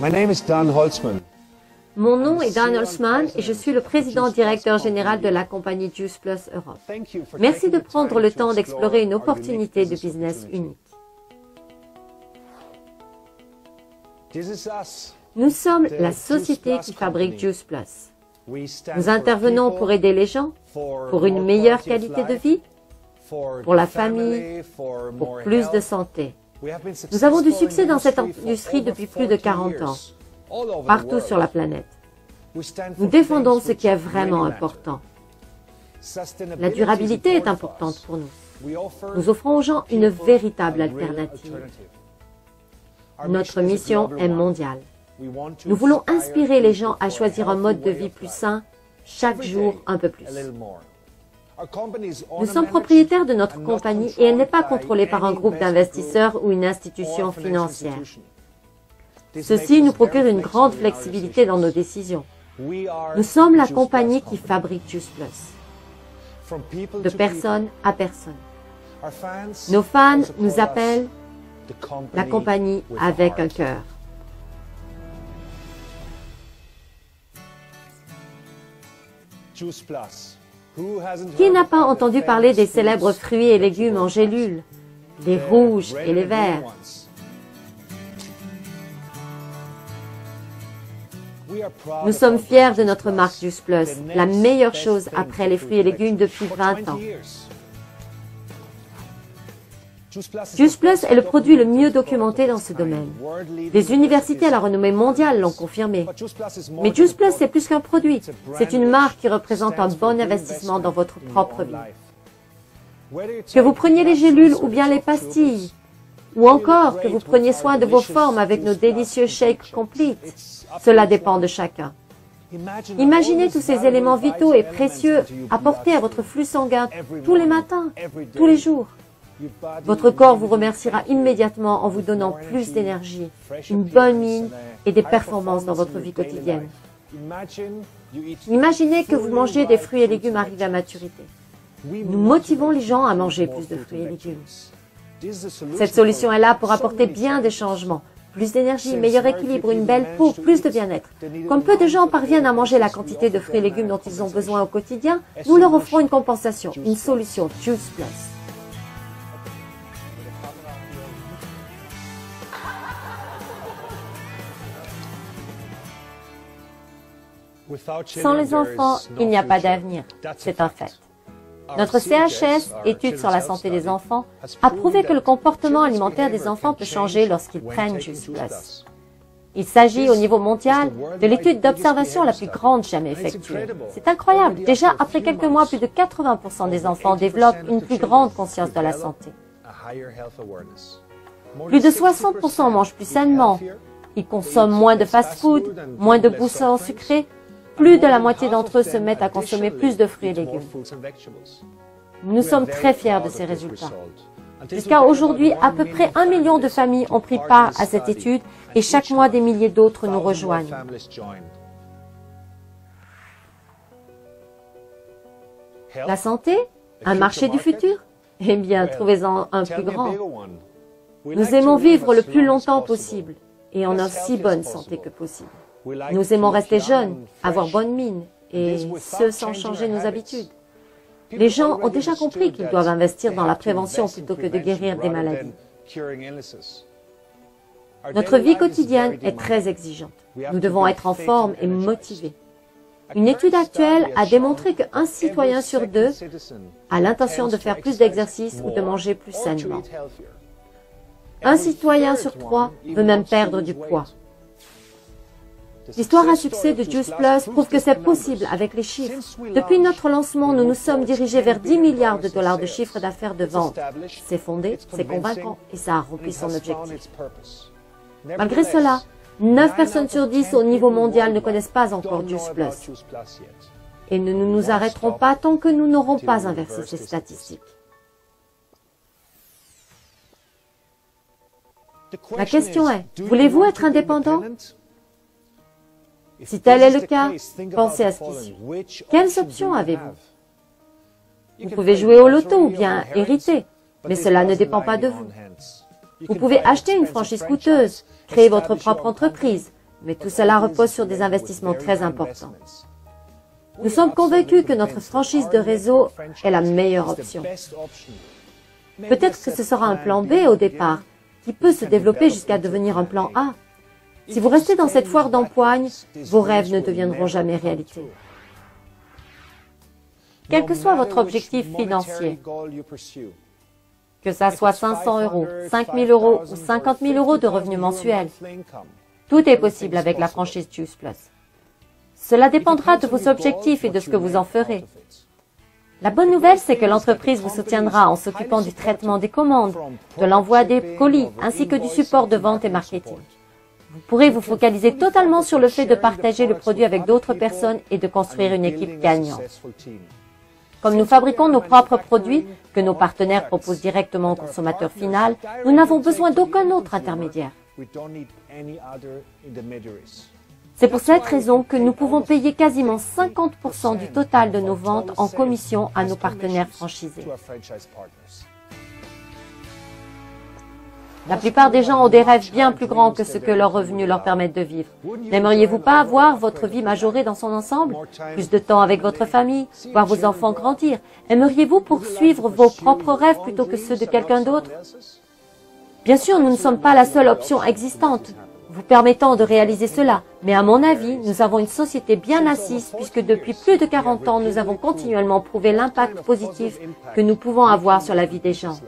My name is Dan Holtzman. Mon nom est Dan Holtzman et je suis le président directeur général de la compagnie Juice Plus Europe. Merci de prendre le temps d'explorer une opportunité de business unique. Nous sommes la société qui fabrique Juice Plus. Nous intervenons pour aider les gens, pour une meilleure qualité de vie, pour la famille, pour plus de santé. Nous avons du succès dans cette industrie depuis plus de 40 ans, partout sur la planète. Nous défendons ce qui est vraiment important. La durabilité est importante pour nous. Nous offrons aux gens une véritable alternative. Notre mission est mondiale. Nous voulons inspirer les gens à choisir un mode de vie plus sain, chaque jour un peu plus. Nous sommes propriétaires de notre compagnie et elle n'est pas contrôlée par un groupe d'investisseurs ou une institution financière. Ceci nous procure une grande flexibilité dans nos décisions. Nous sommes la compagnie qui fabrique Juice Plus, de personne à personne. Nos fans nous appellent la compagnie avec un cœur. Qui n'a pas entendu parler des célèbres fruits et légumes en gélules, les rouges et les verts? Nous sommes fiers de notre marque Juice Plus, la meilleure chose après les fruits et légumes depuis 20 ans. Juice Plus est le produit le mieux documenté dans ce domaine. Des universités à la renommée mondiale l'ont confirmé. Mais Juice Plus, c'est plus qu'un produit. C'est une marque qui représente un bon investissement dans votre propre vie. Que vous preniez les gélules ou bien les pastilles, ou encore que vous preniez soin de vos formes avec nos délicieux shakes complete, cela dépend de chacun. Imaginez tous ces éléments vitaux et précieux apportés à votre flux sanguin tous les matins, tous les jours. Votre corps vous remerciera immédiatement en vous donnant plus d'énergie, une bonne mine et des performances dans votre vie quotidienne. Imaginez que vous mangez des fruits et légumes arrivés à maturité. Nous motivons les gens à manger plus de fruits et légumes. Cette solution est là pour apporter bien des changements. Plus d'énergie, meilleur équilibre, une belle peau, plus de bien-être. Comme peu de gens parviennent à manger la quantité de fruits et légumes dont ils ont besoin au quotidien, nous leur offrons une compensation, une solution Juice Plus. Sans les enfants, il n'y a pas d'avenir. C'est un fait. Notre CHS, étude sur la santé des enfants, a prouvé que le comportement alimentaire des enfants peut changer lorsqu'ils prennent Juice Plus. Il s'agit au niveau mondial de l'étude d'observation la plus grande jamais effectuée. C'est incroyable. Déjà, après quelques mois, plus de 80% des enfants développent une plus grande conscience de la santé. Plus de 60% mangent plus sainement. Ils consomment moins de fast-food, moins de boissons sucrées. Plus de la moitié d'entre eux se mettent à consommer plus de fruits et légumes. Nous sommes très fiers de ces résultats. Jusqu'à aujourd'hui, à peu près 1 million de familles ont pris part à cette étude et chaque mois, des milliers d'autres nous rejoignent. La santé? Un marché du futur? Eh bien, trouvez-en un plus grand. Nous aimons vivre le plus longtemps possible et en aussi bonne santé que possible. Nous aimons rester jeunes, avoir bonne mine, et ce sans changer nos habitudes. Les gens ont déjà compris qu'ils doivent investir dans la prévention plutôt que de guérir des maladies. Notre vie quotidienne est très exigeante. Nous devons être en forme et motivés. Une étude actuelle a démontré qu'un citoyen sur 2 a l'intention de faire plus d'exercice ou de manger plus sainement. Un citoyen sur 3 veut même perdre du poids. L'histoire à succès de Juice Plus prouve que c'est possible avec les chiffres. Depuis notre lancement, nous nous sommes dirigés vers 10 milliards de dollars de chiffre d'affaires de vente. C'est fondé, c'est convaincant et ça a rempli son objectif. Malgré cela, 9 personnes sur 10 au niveau mondial ne connaissent pas encore Juice Plus. Et nous ne nous arrêterons pas tant que nous n'aurons pas inversé ces statistiques. La question est, voulez-vous être indépendant? Si tel est le cas, pensez à ce qui suit. Quelles options avez-vous? Vous pouvez jouer au loto ou bien hériter, mais cela ne dépend pas de vous. Vous pouvez acheter une franchise coûteuse, créer votre propre entreprise, Mais tout cela repose sur des investissements très importants. Nous sommes convaincus que notre franchise de réseau est la meilleure option. Peut-être que ce sera un plan B au départ, qui peut se développer jusqu'à devenir un plan A. Si vous restez dans cette foire d'empoigne, vos rêves ne deviendront jamais réalité. Quel que soit votre objectif financier, que ça soit 500 €, 5 000 € ou 50 000 € de revenus mensuels, tout est possible avec la franchise Juice Plus. Cela dépendra de vos objectifs et de ce que vous en ferez. La bonne nouvelle, c'est que l'entreprise vous soutiendra en s'occupant du traitement des commandes, de l'envoi des colis, ainsi que du support de vente et marketing. Vous pourrez vous focaliser totalement sur le fait de partager le produit avec d'autres personnes et de construire une équipe gagnante. Comme nous fabriquons nos propres produits, que nos partenaires proposent directement au consommateur final, nous n'avons besoin d'aucun autre intermédiaire. C'est pour cette raison que nous pouvons payer quasiment 50% du total de nos ventes en commission à nos partenaires franchisés. La plupart des gens ont des rêves bien plus grands que ce que leurs revenus leur permettent de vivre. N'aimeriez-vous pas avoir votre vie majorée dans son ensemble? Plus de temps avec votre famille, voir vos enfants grandir? Aimeriez-vous poursuivre vos propres rêves plutôt que ceux de quelqu'un d'autre? Bien sûr, nous ne sommes pas la seule option existante vous permettant de réaliser cela. Mais à mon avis, nous avons une société bien assise puisque depuis plus de 40 ans, nous avons continuellement prouvé l'impact positif que nous pouvons avoir sur la vie des gens.